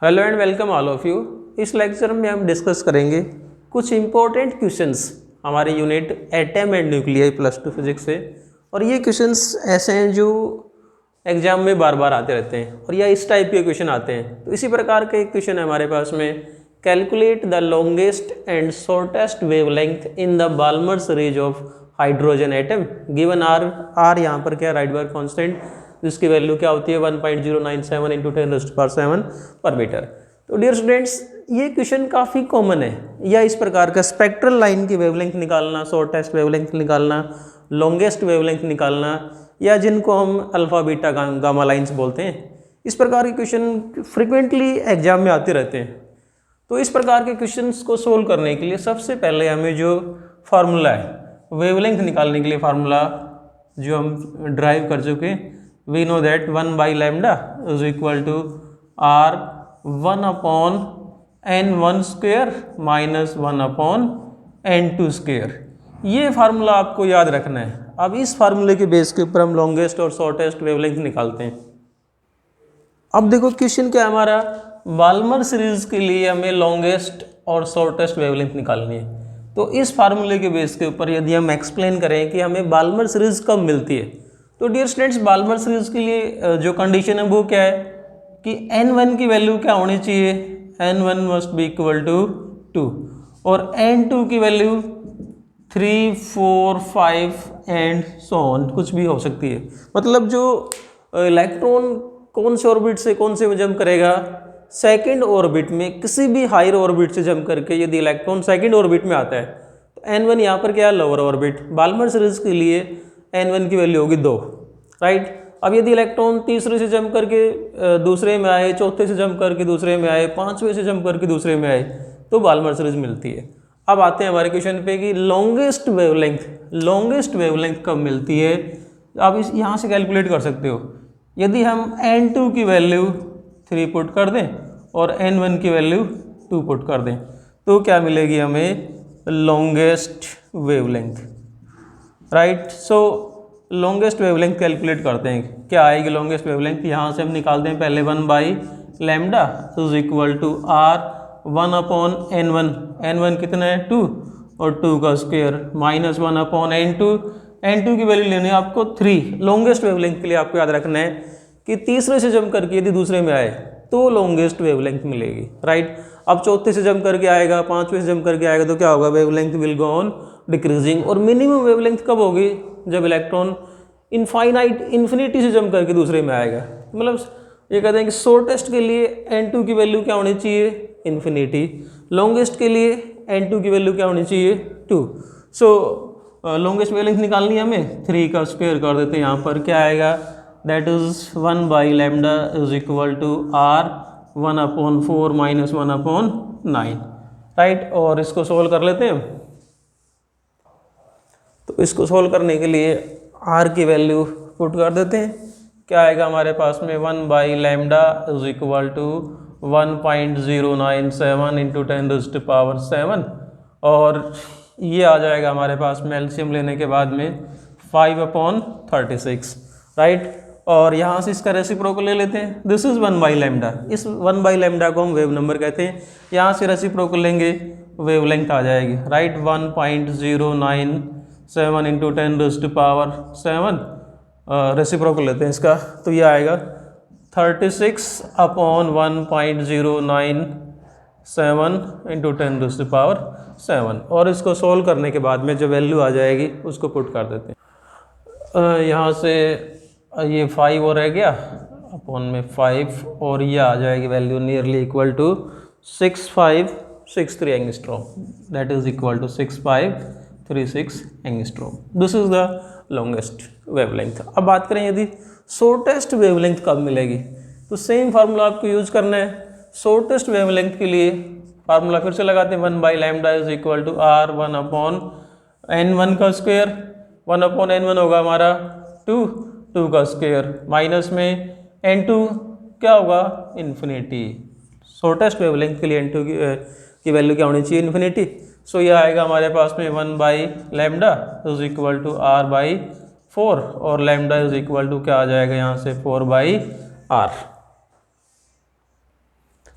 Hello and welcome all of you. इस lecture में हम डिस्कस करेंगे कुछ इम्पोर्टेंट क्वेश्चंस हमारे unit atom and nuclear +2 physics से। और ये क्वेश्चंस ऐसे हैं जो एग्जाम में बार बार आते रहते हैं और या इस टाइप के क्वेश्चन आते हैं। तो इसी प्रकार के एक क्वेश्चन है हमारे पास में, calculate the longest and shortest wavelength in the Balmer series of hydrogen atom given R यहाँ पर क्या राइडबर्ग कांस्टेंट, जिसकी वैल्यू क्या होती है 1.097 इंटू 10⁷ पर मीटर। तो डियर स्टूडेंट्स, ये क्वेश्चन काफ़ी कॉमन है। या इस प्रकार का स्पेक्ट्रल लाइन की वेवलेंथ निकालना, शॉर्टेस्ट वेवलेंथ निकालना, लॉन्गेस्ट वेवलेंथ निकालना, या जिनको हम अल्फा बीटा गामा लाइन्स बोलते हैं, इस प्रकार के क्वेश्चन फ्रिक्वेंटली एग्जाम में आते रहते हैं। तो इस प्रकार के क्वेश्चंस को सोल्व करने के लिए सबसे पहले हमें जो फार्मूला है वेवलेंथ निकालने के लिए, फार्मूला जो हम ड्राइव कर चुके हैं, we know that 1 by lambda is equal to r 1 upon n1 square minus 1 upon n2 square। ये फार्मूला आपको याद रखना है। अब इस फार्मूले के बेस के ऊपर हम लॉन्गेस्ट और शॉर्टेस्ट वेवलेंथ निकालते हैं। अब देखो क्वेश्चन क्या है हमारा, बाल्मर सीरीज के लिए हमें लॉन्गेस्ट और शॉर्टेस्ट वेवलेंथ निकालनी है। तो इस फार्मूले के बेस के ऊपर यदि हम एक्सप्लेन करें कि हमें बाल्मर सीरीज कब मिलती है, तो डियर स्टूडेंट्स बाल्मर सीरीज के लिए जो कंडीशन है वो क्या है कि n1 की वैल्यू क्या होनी चाहिए, n1 must be equal to 2 और n2 की वैल्यू 3, 4, 5 एंड सो ऑन, कुछ भी हो सकती है। मतलब जो इलेक्ट्रॉन कौन से ऑर्बिट से कौन से में जंप करेगा, सेकेंड ऑर्बिट में किसी भी हायर ऑर्बिट से जंप करके यदि इलेक्ट्रॉन सेकेंड ऑर्बिट में आता है तो n1 यहाँ पर क्या है लोअर ऑर्बिट। बाल्मर सीरीज के लिए n1 की वैल्यू होगी 2, राइट। अब यदि इलेक्ट्रॉन तीसरे से जंप करके दूसरे में आए, चौथे से जंप करके दूसरे में आए, पांचवें से जंप करके दूसरे में आए, तो बाल्मर सीरीज मिलती है। अब आते हैं हमारे क्वेश्चन पे कि लॉन्गेस्ट वेवलेंथ कब मिलती है। आप इस यहाँ से कैलकुलेट कर सकते हो। यदि हम n2 की वैल्यू 3 पुट कर दें और n1 की वैल्यू 2 पुट कर दें तो क्या मिलेगी हमें, लॉन्गेस्ट वेवलेंथ, राइट। सो लॉन्गेस्ट वेवलेंथ कैलकुलेट करते हैं। क्या आएगी लॉन्गेस्ट वेवलेंथ, यहाँ से हम निकालते हैं पहले 1 by lambda is equal to r 1 upon n1, n1 कितना है 2 और 2 का स्क्वायर माइनस 1 अपॉन n2 की वैल्यू लेनी है आपको 3। लॉन्गेस्ट वेवलेंथ के लिए आपको याद रखना है कि तीसरे से जंप करके यदि दूसरे में आए तो लॉन्गेस्ट वेवलेंथ मिलेगी, राइट। अब चौथे से जंप करके आएगा, पांचवें से जंप करके आएगा तो क्या होगा, wavelength will go on decreasing. और मिनिमम वेवलेंथ कब होगी, जब इलेक्ट्रॉन इन्फिनिटी से जंप करके दूसरे में आएगा। मतलब ये कहते हैं कि शॉर्टेस्ट के लिए n2 की वैल्यू क्या होनी चाहिए, इन्फिनिटी। लॉन्गेस्ट के लिए n2 की वैल्यू क्या होनी चाहिए, 2। सो लॉन्गेस्ट वेवलेंथ निकालनी है हमें, 3 का स्क्वायर कर देते हैं यहाँ पर, क्या आएगा, that is 1 by lambda is equal to r 1 upon 4 minus 1 upon 9, right. और इसको सोल्व कर लेते हैं। तो इसको सोल्व करने के लिए r की वैल्यू पुट कर देते हैं। क्या आएगा हमारे पास में, 1 by lambda is equal to 1.097 into 10⁻⁷ और ये आ जाएगा हमारे पास में एलसीएम लेने के बाद में 5/36, राइट। और यहाँ से इसका रेसिप्रोकल ले लेते हैं। दिस इज 1 बाई लैम्डा, इस 1 बाई लैम्डा को हम वेव नंबर कहते हैं। यहाँ से रेसिप्रोकल लेंगे, वेवलेंथ आ जाएगी, राइट। 1.097 इंटू 10⁻⁷ रेसिप्रोकल लेते हैं इसका, तो ये आएगा 36/1.097 इंटू 10⁻⁷। और इसको सोल्व करने के बाद में जो वैल्यू आ जाएगी उसको पुट कर देते हैं। यहाँ से ये 5 और रह गया अपॉन में 5 और ये आ जाएगी value nearly equal to 6563 angstrom, that is equal to 6536 angstrom. This is the longest wavelength. अब बात करें यदि शॉर्टेस्ट वेवलेंथ कब मिलेगी, तो सेम फार्मूला आपको यूज करना है। शॉर्टेस्ट वेवलेंथ के लिए फार्मूला फिर से लगाते हैं, 1 by lambda is equal to r 1 upon n1 का स्क्वायर, 1 अपॉन n1 होगा हमारा 2 का स्क्वायर माइनस में n2 क्या होगा, इन्फिनिटी। शॉर्टेस्ट वेवलेंथ के लिए n2 की वैल्यू क्या होनी चाहिए, इन्फिनिटी। सो ये आएगा हमारे पास में 1 by lambda is equal to r by 4 और लैम्डा इज इक्वल टू क्या आ जाएगा यहाँ से 4 बाई r।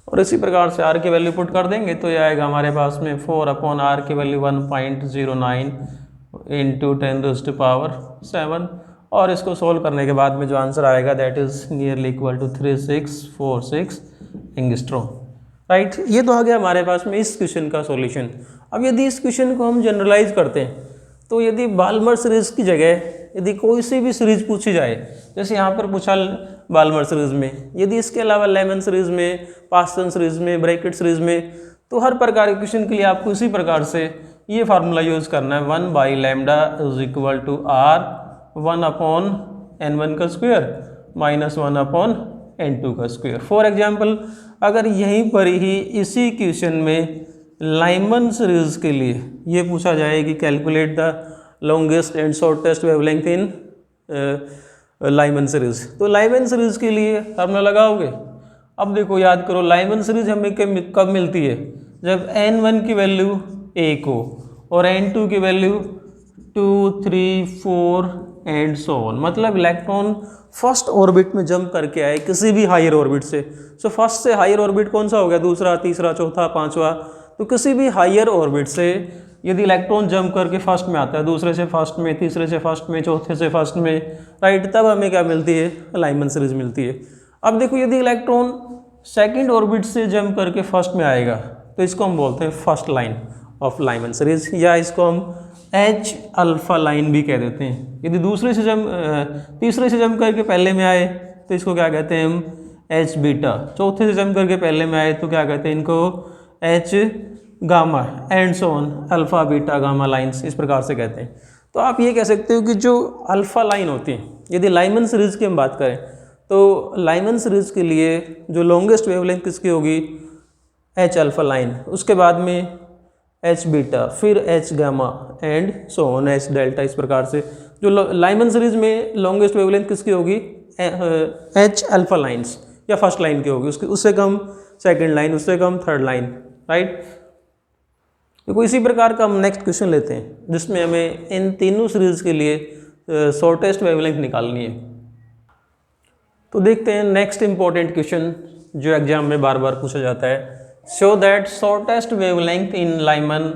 और इसी प्रकार से r की वैल्यू पुट कर देंगे तो ये आएगा हमारे पास में 4/r की वैल्यू 1.09 इंटू 10⁻⁷ और इसको सोल्व करने के बाद में जो आंसर आएगा that is nearly equal to 3646 angstrom. Right, ये तो आ गया हमारे पास में इस क्वेश्चन का सॉल्यूशन। अब यदि इस क्वेश्चन को हम जनरलाइज करते हैं तो यदि बाल्मर सीरीज की जगह यदि कोई सी भी सीरीज पूछी जाए, जैसे यहाँ पर पूछा बाल्मर सीरीज में, यदि इसके अलावा लेमन सीरीज में, पास्टन सीरीज में, ब्रैकेट सीरीज में, तो हर प्रकार के क्वेश्चन के लिए आपको इसी प्रकार से ये फार्मूला यूज़ करना है 1/λ = r 1/n1 का स्क्वायर माइनस 1/n2 का स्क्वायर। फॉर एग्जाम्पल अगर यहीं पर ही इसी क्वेश्चन में लाइमन सीरीज के लिए ये पूछा जाए कि calculate the longest and shortest wavelength in Lyman series, तो लाइमन सीरीज के लिए फार्मूला लगाओगे। अब देखो याद करो, लाइमन सीरीज हमें कब मिलती है, जब n1 की वैल्यू 1 हो और n2 की वैल्यू 2, 3, 4 एंड सो ऑन, मतलब इलेक्ट्रॉन फर्स्ट ऑर्बिट में जंप करके आए किसी भी हायर ऑर्बिट से। सो फर्स्ट से हायर ऑर्बिट कौन सा हो गया, दूसरा, तीसरा, चौथा, पांचवा, तो किसी भी हायर ऑर्बिट से यदि इलेक्ट्रॉन जंप करके फर्स्ट में आता है, दूसरे से फर्स्ट में, तीसरे से फर्स्ट में, चौथे से फर्स्ट में, राइट, तब हमें क्या मिलती है, लाइमन सीरीज मिलती है। अब देखो यदि इलेक्ट्रॉन सेकंड ऑर्बिट से जंप करके फर्स्ट में आएगा तो इसको हम बोलते हैं first line of Lyman series, या इसको हम H अल्फा लाइन भी कह देते हैं। यदि तीसरे से जंप करके पहले में आए तो इसको क्या कहते हैं हम, H बीटा। चौथे से जंप करके पहले में आए तो क्या कहते हैं इनको, H gamma and so on, alpha beta gamma lines, इस प्रकार से कहते हैं। तो आप ये कह सकते हो कि जो अल्फा लाइन होती है, यदि लाइमन सीरीज की हम बात करें तो लाइमन सीरीज के लिए जो लॉन्गेस्ट वेवलेंथ किसकी होगी, H अल्फा लाइन, उसके बाद में H बीटा, फिर H gamma and so on, H delta, इस प्रकार से जो लाइमन सीरीज में लॉन्गेस्ट वेवलेंथ किसकी होगी, H अल्फा लाइन्स या फर्स्ट लाइन की होगी, उससे कम सेकंड लाइन, उससे कम थर्ड लाइन, राइट। देखो इसी प्रकार का हम नेक्स्ट क्वेश्चन लेते हैं जिसमें हमें इन तीनों सीरीज के लिए शॉर्टेस्ट वेवलेंथ निकालनी है। तो देखते हैं नेक्स्ट इंपॉर्टेंट क्वेश्चन जो एग्जाम में बार बार पूछा जाता है, show that shortest wavelength in Lyman,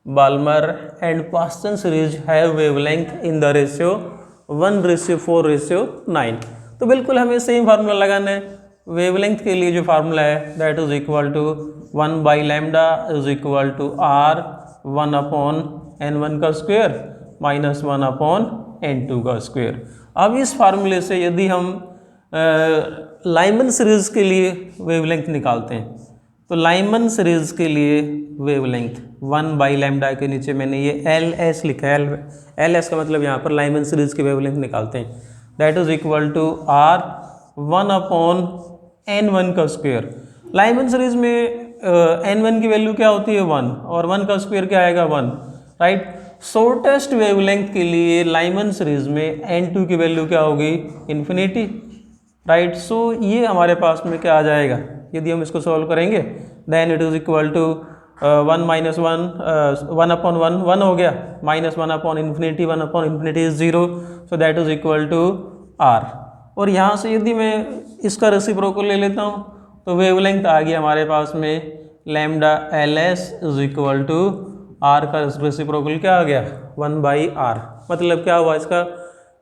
Balmer and Paschen series have wavelength in the ratio 1:4:9। तो बिल्कुल हमें सेम फार्मूला लगाना है। वेवलेंथ के लिए जो फार्मूला है that is equal to 1/λ = r 1/n1 का स्क्वायर माइनस 1/n2 का स्क्वायर। अब इस फार्मूले से यदि हम लाइमन सीरीज के लिए वेवलेंथ निकालते हैं तो लाइमन सीरीज के लिए वेवलेंथ 1/λ के नीचे मैंने ये LS लिखा है, LS का मतलब यहाँ पर लाइमन सीरीज की वेवलेंथ निकालते हैं, that is equal to r 1/n1 का स्क्वायर। लाइमन सीरीज में n1 की वैल्यू क्या होती है 1 और 1 का स्क्वायर क्या आएगा 1, राइट। शॉर्टेस्ट वेवलेंथ के लिए लाइमन सीरीज में n2 की वैल्यू क्या होगी, इन्फिनिटी, राइट। सो ये हमारे पास में क्या आ जाएगा, यदि हम इसको सॉल्व करेंगे then it is equal to 1 - 1 1/1 1 हो गया, minus 1/∞ 1/∞ is 0, so that is equal to r। और यहाँ से यदि मैं इसका रेसिप्रोकल ले लेता हूँ तो वेवलेंथ आ गया हमारे पास में lambda LS is equal to r का रेसिप्रोकल क्या आ गया 1/r। मतलब क्या हुआ इसका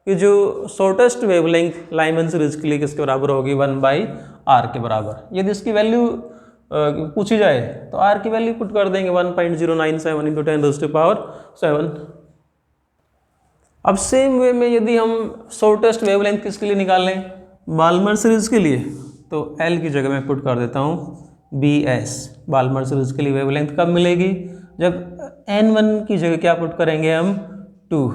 कि जो शॉर्टेस्ट वेवलेंथ लाइमन सीरीज के लिए किसके बराबर होगी 1/r के बराबर। यदि इसकी वैल्यू पूछी जाए तो r की वैल्यू पुट कर देंगे 1.097 इंटू 10⁻⁷। अब सेम वे में यदि हम शॉर्टेस्ट वेवलेंथ किसके लिए निकालें, बाल्मर सीरीज के लिए, तो L की जगह मैं पुट कर देता हूँ BS। बाल्मर सीरीज के लिए वेवलेंथ कब मिलेगी, जब N1 की जगह क्या पुट करेंगे हम 2,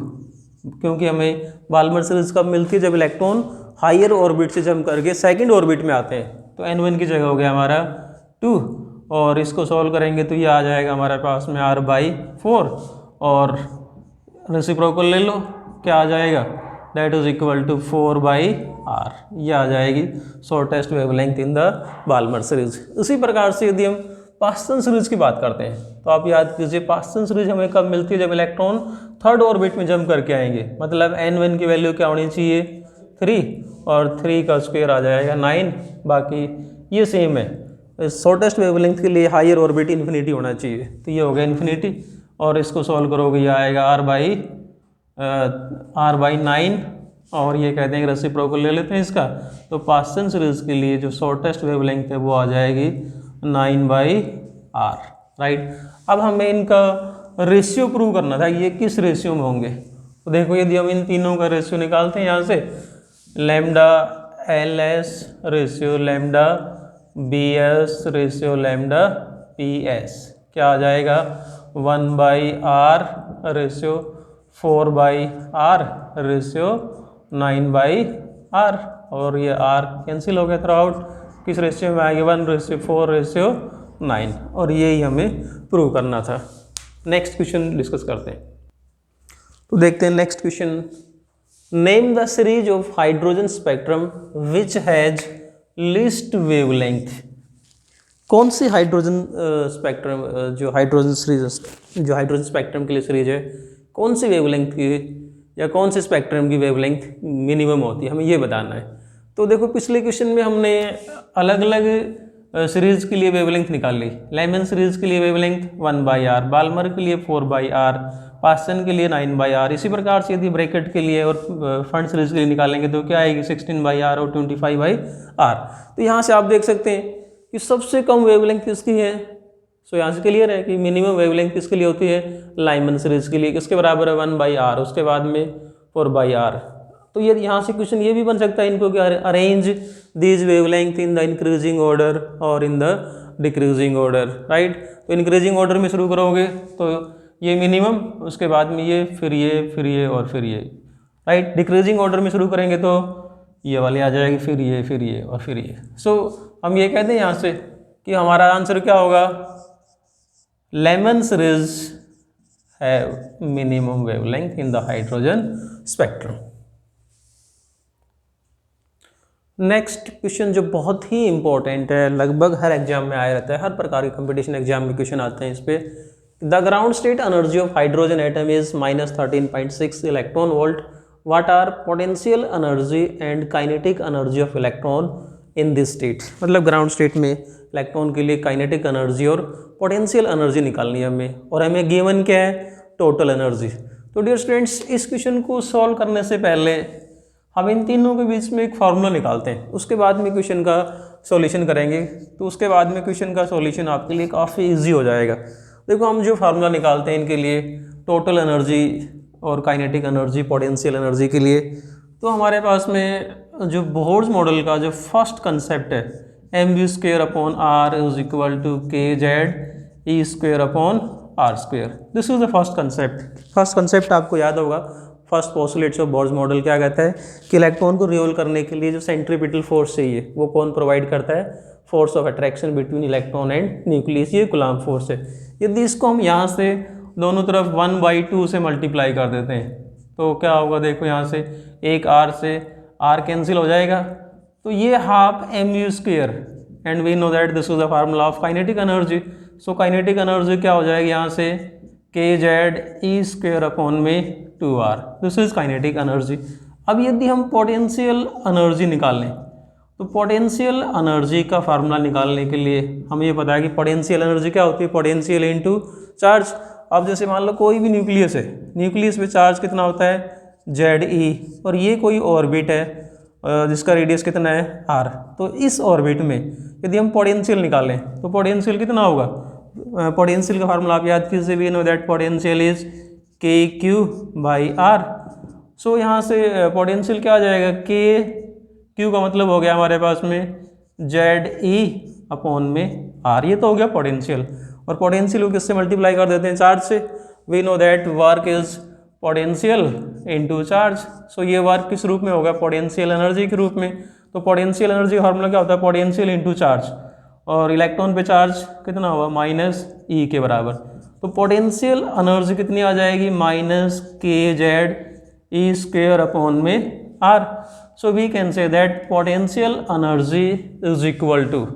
क्योंकि हमें बाल्मर सीरीज कब मिलती है, जब इलेक्ट्रॉन हायर ऑर्बिट से जंप करके सेकंड ऑर्बिट में आते हैं। तो N1 की जगह हो गया हमारा 2 और इसको सॉल्व करेंगे तो ये आ जाएगा हमारे पास में r/4 और रेसिप्रोकल ले लो, क्या आ जाएगा, that is equal to 4/r। ये आ जाएगी shortest wavelength in the Balmer series. इसी प्रकार से यदि हम पास्टन सीरीज की बात करते हैं तो आप याद कीजिए पास्टन सीरीज हमें कब मिलती है, जब इलेक्ट्रॉन थर्ड ऑर्बिट में जंप करके आएंगे। मतलब N1 की वैल्यू क्या होनी चाहिए 3 और 3 का स्क्वायर आ जाएगा 9, बाकी ये सेम है। शॉर्टेस्ट वेवलेंथ के लिए हायर ऑर्बिट इन्फिनिटी होना चाहिए, तो ये हो गया इन्फिनिटी। और इसको सॉल्व करोगे ये आएगा r बाई 9, और ये कहते हैं कि रेसिप्रोकल ले लेते हैं इसका, तो पास्टन सीरीज के लिए जो शॉर्टेस्ट वेवलेंथ है वो आ जाएगी 9/r, राइट। अब हमें इनका रेशियो प्रूव करना था, ये किस रेशियो में होंगे। तो देखो यदि हम इन तीनों का रेशियो निकालते हैं यहाँ से, lambda LS ratio lambda BS ratio lambda PS क्या आ जाएगा 1/r ratio 4/r ratio 9/r, और ये r कैंसिल हो गया थ्रू आउट, किस रेशियो में आएगी 1/4/9, और यही हमें प्रूव करना था। नेक्स्ट क्वेश्चन डिस्कस करते हैं। तो देखते हैं next question, name the series of hydrogen spectrum which has least wavelength. कौन सी हाइड्रोजन स्पेक्ट्रम जो हाइड्रोजन सीरीज जो हाइड्रोजन स्पेक्ट्रम के लिए सीरीज है, कौन सी वेवलेंथ की या कौन से स्पेक्ट्रम की वेवलेंथ मिनिमम होती है, हमें ये बताना है। तो देखो पिछले क्वेश्चन में हमने अलग अलग सीरीज के लिए वेवलेंथ निकाल ली। लेमन सीरीज के लिए वेवलेंथ 1/r, बाल्मर के लिए 4/r, पास्टन के लिए 9/r। इसी प्रकार से यदि ब्रैकेट के लिए और फंड सीरीज के लिए निकालेंगे तो क्या आएगी 16/r और 25/r। तो यहाँ से आप देख सकते हैं कि सबसे कम वेवलेंथ किसकी है। सो यहाँ से क्लियर है कि मिनिमम वेवलेंथ किसके लिए होती है, लाइमन सीरीज के लिए, किसके बराबर है 1/r, उसके बाद में 4/r। तो ये यहाँ से क्वेश्चन ये भी बन सकता है इनको कि arrange these wavelength in the increasing order और in the decreasing order, right. तो इंक्रीजिंग ऑर्डर में शुरू करोगे तो ये मिनिमम, उसके बाद में ये, फिर ये, फिर ये और फिर ये, राइट। डिक्रीजिंग ऑर्डर में शुरू करेंगे तो ये वाली आ जाएगी, फिर ये, फिर ये और फिर ये। सो हम ये कहते हैं यहाँ से कि हमारा आंसर क्या होगा, Lyman series have minimum wavelength in the hydrogen spectrum. Next question जो बहुत ही इंपॉर्टेंट है, लगभग हर एग्जाम में आया रहता है, हर प्रकार के कंपटीशन एग्जाम में क्वेश्चन आते हैं इस पे। The ground state energy of hydrogen atom is -13.6 electron volt. What are potential energy and kinetic energy of electron in this state. मतलब ग्राउंड स्टेट में इलेक्ट्रॉन के लिए काइनेटिक एनर्जी और पोटेंशियल एनर्जी निकालनी है हमें, और हमें गिवन क्या है, टोटल एनर्जी। तो डियर स्टूडेंट्स, इस क्वेश्चन को सॉल्व करने से पहले हम इन तीनों के बीच में एक फार्मूला निकालते हैं, उसके बाद में क्वेश्चन का सॉल्यूशन करेंगे। तो उसके बाद में क्वेश्चन का सॉल्यूशन आपके लिए काफ़ी इजी हो जाएगा। देखो हम जो फार्मूला निकालते हैं इनके लिए, टोटल एनर्जी और काइनेटिक एनर्जी, पोटेंशियल एनर्जी के लिए, तो हमारे पास में जो बोहर्स मॉडल का जो फर्स्ट कंसेप्ट है, mv²/r is equal to kZe²/r²। This is the first concept. First concept आपको याद होगा, first postulates of Bohr's model क्या कहता है कि इलेक्ट्रॉन को रिवॉल्व करने के लिए जो सेंट्रीपिटल फोर्स चाहिए वो कौन प्रोवाइड करता है, force of attraction between electron and nucleus, ये कूलम्ब फोर्स है। यदि इसको हम यहाँ से दोनों तरफ 1/2 से मल्टीप्लाई कर देते हैं तो क्या होगा, देखो यहाँ से एक r से r कैंसिल हो जाएगा, तो ये half mv², and we know that this is the formula of kinetic energy. So kinetic energy क्या हो जाएगी यहाँ से, kZe²/2r। This is kinetic energy. अब यदि हम पोटेंशियल एनर्जी निकाल लें तो पोटेंशियल एनर्जी का फार्मूला निकालने के लिए हमें ये पता है कि पोटेंशियल एनर्जी क्या होती है, पोटेंशियल इनटू चार्ज। अब जैसे मान लो कोई भी न्यूक्लियस है, न्यूक्लियस में चार्ज कितना होता है Ze, और ये कोई ऑर्बिट है जिसका रेडियस कितना है r। तो इस ऑर्बिट में यदि हम पोटेंशियल निकालें तो पोटेंशियल कितना होगा, पोटेंशियल का फार्मूला आप याद कीजिए, we know that potential is kq/r। So यहाँ से पोटेंशियल क्या आ जाएगा, q का मतलब हो गया हमारे पास में Ze/r, ये तो हो गया पोटेंशियल। और पोटेंशियल को किससे मल्टीप्लाई कर देते हैं, चार्ज से। We know that work is potential into charge. So ये वर्क किस रूप में होगा, पोटेंशियल एनर्जी के रूप में। तो पोटेंशियल एनर्जी का फार्मूला क्या होता है, पोटेंशियल इनटू चार्ज, और इलेक्ट्रॉन पे चार्ज कितना होगा, -e के बराबर। तो पोटेंशियल एनर्जी कितनी आ जाएगी, -kZe²/r। So we can say that potential energy is equal to,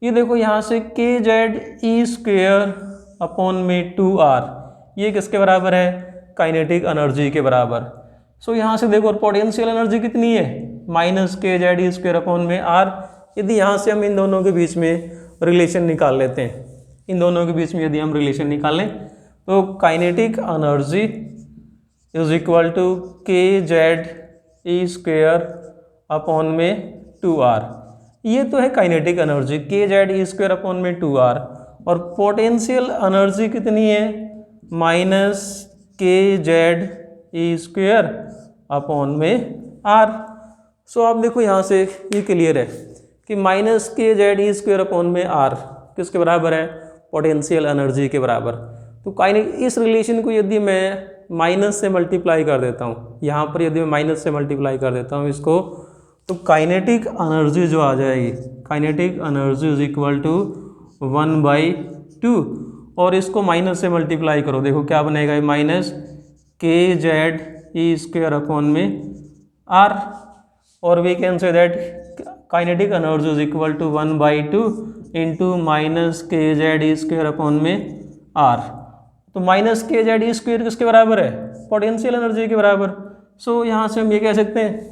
ये देखो यहाँ से kZe²/2r, ये किसके बराबर है, काइनेटिक एनर्जी के बराबर। सो यहाँ से देखो पोटेंशियल एनर्जी कितनी है, -kZe²/r। यदि यहाँ से हम इन दोनों के बीच में रिलेशन निकाल लेते हैं। इन दोनों के बीच में यदि हम रिलेशन निकालें तो kinetic energy is equal to kZe² upon में 2R। ये तो है काइनेटिक एनर्जी kZe² अपॉन में 2R, और पोटेंशियल एनर्जी कितनी है -kZe² अपॉन में R। सो आप देखो यहाँ से ये क्लियर है कि -kZe² अपॉन में R किसके बराबर है, पोटेंशियल एनर्जी के बराबर। तो इस रिलेशन को यदि मैं माइनस से मल्टीप्लाई कर देता हूँ, यहाँ पर यदि मैं माइनस से मल्टीप्लाई कर देता हूँ इसको, तो काइनेटिक एनर्जी जो आ जाएगी, kinetic energy is equal to 1/2, और इसको माइनस से मल्टीप्लाई करो, देखो क्या बनेगा, -kZe² अपॉन में R, और we can say that kinetic energy is equal to 1/2 into -kZe² upon में R। तो -kZe² किसके बराबर है, पोटेंशियल एनर्जी के बराबर। सो यहाँ से हम ये कह सकते हैं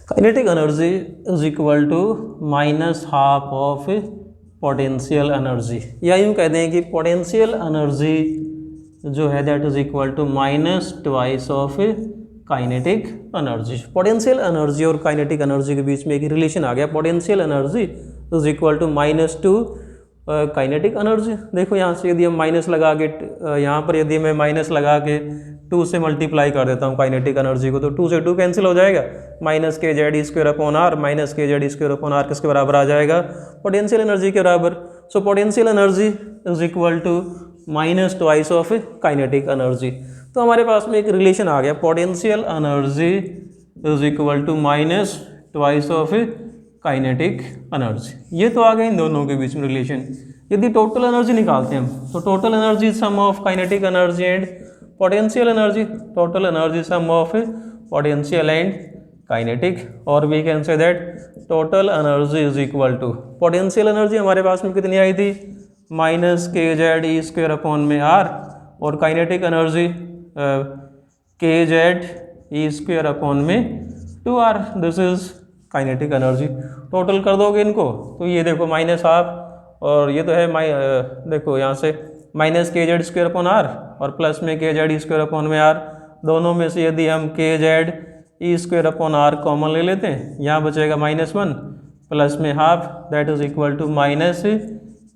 kinetic energy is equal to -12 of potential energy, या यूँ कह दें कि पोटेंशियल एनर्जी जो है that is equal to -2 of kinetic energy. Potential energy और काइनेटिक एनर्जी के बीच में एक रिलेशन आ गया, potential energy is equal to -2 kinetic energy. देखो यहाँ से यदि हम माइनस लगा के, यहाँ पर यदि मैं माइनस लगा के 2 से मल्टीप्लाई कर देता हूँ काइनेटिक एनर्जी को, तो 2 से 2 कैंसिल हो जाएगा, -kZe² upon R, -kZe² upon R किसके बराबर आ जाएगा, पोटेंशियल एनर्जी के बराबर। So potential energy is equal to -2 of kinetic energy. तो हमारे पास में एक रिलेशन आ गया, potential energy is equal to -2 of kinetic energy. ये तो आ गए इन दोनों के बीच में रिलेशन। यदि टोटल एनर्जी निकालते हैं हम, तो total energy sum of kinetic energy and potential energy, total energy sum of potential and kinetic, और we can say that total energy is equal to, potential energy हमारे पास में कितनी आई थी, -kZe² अपॉन में R, और काइनेटिक एनर्जी kZe² अपॉन में 2R। This is kinetic energy. Total कर दोगे इनको तो ये देखो -12, और ये तो है देखो यहाँ से -kZ² अपॉन R और प्लस में kZe² अपॉन में R, दोनों में से यदि हम kZe² अपॉन R कॉमन ले लेते हैं, यहाँ बचेगा -1 प्लस में half, that is equal to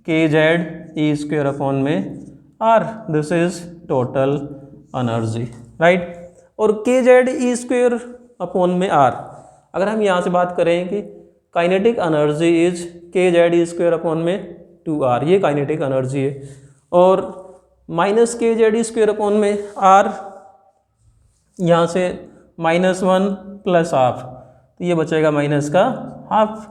-kZe² upon में R। This is total energy, right. और kZe² अपॉन में R, अगर हम यहाँ से बात करें कि kinetic energy is kZe² upon में 2R, ये काइनेटिक एनर्जी है, और -kZe² अपॉन में R, यहाँ से -1 प्लस हाफ, तो ये बचेगा माइनस का हाफ,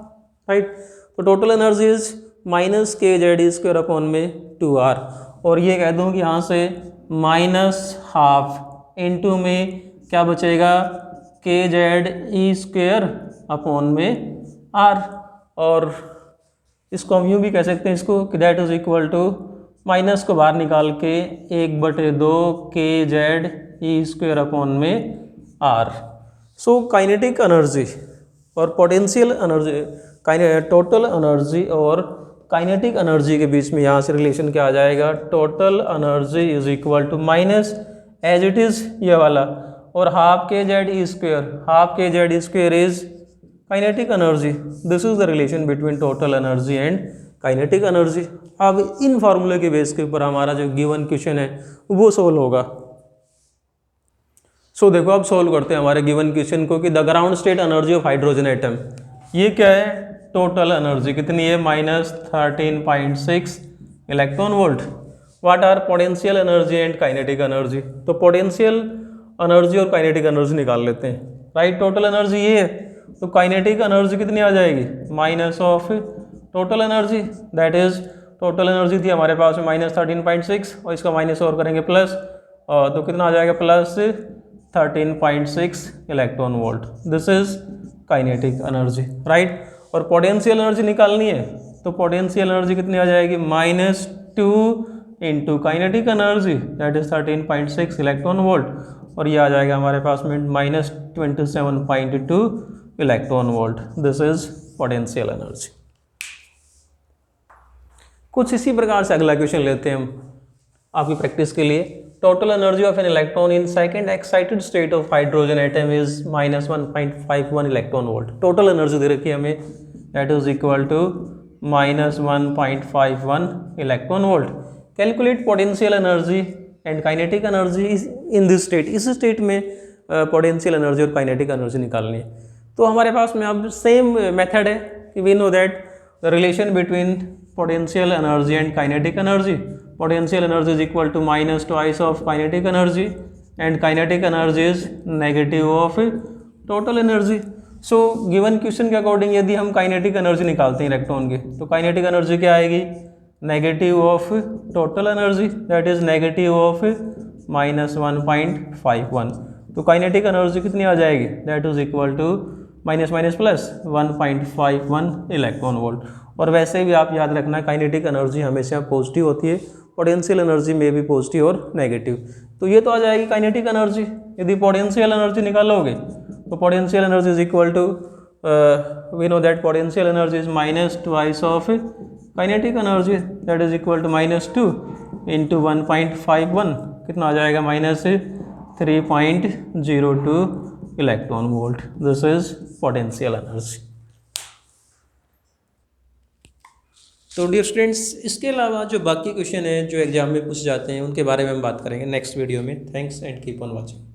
राइट। तो total energy is -kZe² upon में 2R, और ये कह दूँ कि यहाँ से -12 इंटू में क्या बचेगा, kZe² अपॉन में R, और इसको हम यूँ भी कह सकते हैं इसको कि that is equal to, minus को बाहर निकाल के 1/2 kZe² अपॉन में R। सो काइनेटिक एनर्जी और पोटेंशियल एनर्जी, टोटल एनर्जी और काइनेटिक एनर्जी के बीच में यहाँ से रिलेशन क्या आ जाएगा, total energy is equal to minus as it is ये वाला, और half kZe², half kZe² is kinetic energy. This is the relation between total energy and kinetic energy. अब इन फार्मूले के बेस के ऊपर हमारा जो गिवन क्वेश्चन है वो सोल्व होगा। सो देखो अब सोल्व करते हैं हमारे गिवन क्वेश्चन को कि the ground state energy of hydrogen atom, ये क्या है, टोटल एनर्जी कितनी है, -13.6 electron volt. What are potential energy and kinetic energy, तो पोटेंशियल एनर्जी और काइनेटिक एनर्जी निकाल लेते हैं, राइट। टोटल एनर्जी ये है, तो काइनेटिक एनर्जी कितनी आ जाएगी, minus of total energy, that is total energy थी हमारे पास में -13.6, और इसका माइनस और करेंगे प्लस, तो कितना आ जाएगा, +13.6 electron volt. This is kinetic energy, right. और पोटेंशियल एनर्जी निकालनी है, तो पोटेंशियल एनर्जी कितनी आ जाएगी, -2 into kinetic energy, that is 13.6 electron volt, और ये आ जाएगा हमारे पास में -27.2 electron volt. This is potential energy. कुछ इसी प्रकार से अगला क्वेश्चन लेते हैं हम आपकी प्रैक्टिस के लिए। Total energy of an electron in second excited state of hydrogen atom is -1.51 electron volt. Total energy दे रखी है हमें, that is equal to -1.51 electron volt. Calculate potential energy and kinetic energy in this state. इस state में potential energy और kinetic energy निकालनी है। तो हमारे पास में अब सेम मेथड है कि we know that the relation between potential energy and kinetic energy. Potential energy is equal to minus twice of kinetic energy and kinetic energy is negative of total energy. So given question के according यदि हम kinetic energy निकालते हैं electron की, तो kinetic energy क्या आएगी? Negative of total energy, that is negative of -1.51. तो kinetic energy कितनी आ जाएगी? That is equal to minus plus 1.51 electron volt. और वैसे भी आप याद रखना काइनेटिक एनर्जी हमेशा पॉजिटिव होती है, पोटेंशियल एनर्जी में भी पॉजिटिव और नेगेटिव। तो ये तो आ जाएगी काइनेटिक एनर्जी। यदि पोटेंशियल एनर्जी निकालोगे तो potential energy is equal to we know that potential energy is minus twice of kinetic energy, that is equal to -2 into 1.51 कितना आ जाएगा? -3.02 electron volt. This is potential energy. तो dear students, इसके अलावा जो बाकी क्वेश्चन है जो एग्जाम में पूछ जाते हैं उनके बारे में हम बात करेंगे नेक्स्ट वीडियो में। Thanks and keep on watching.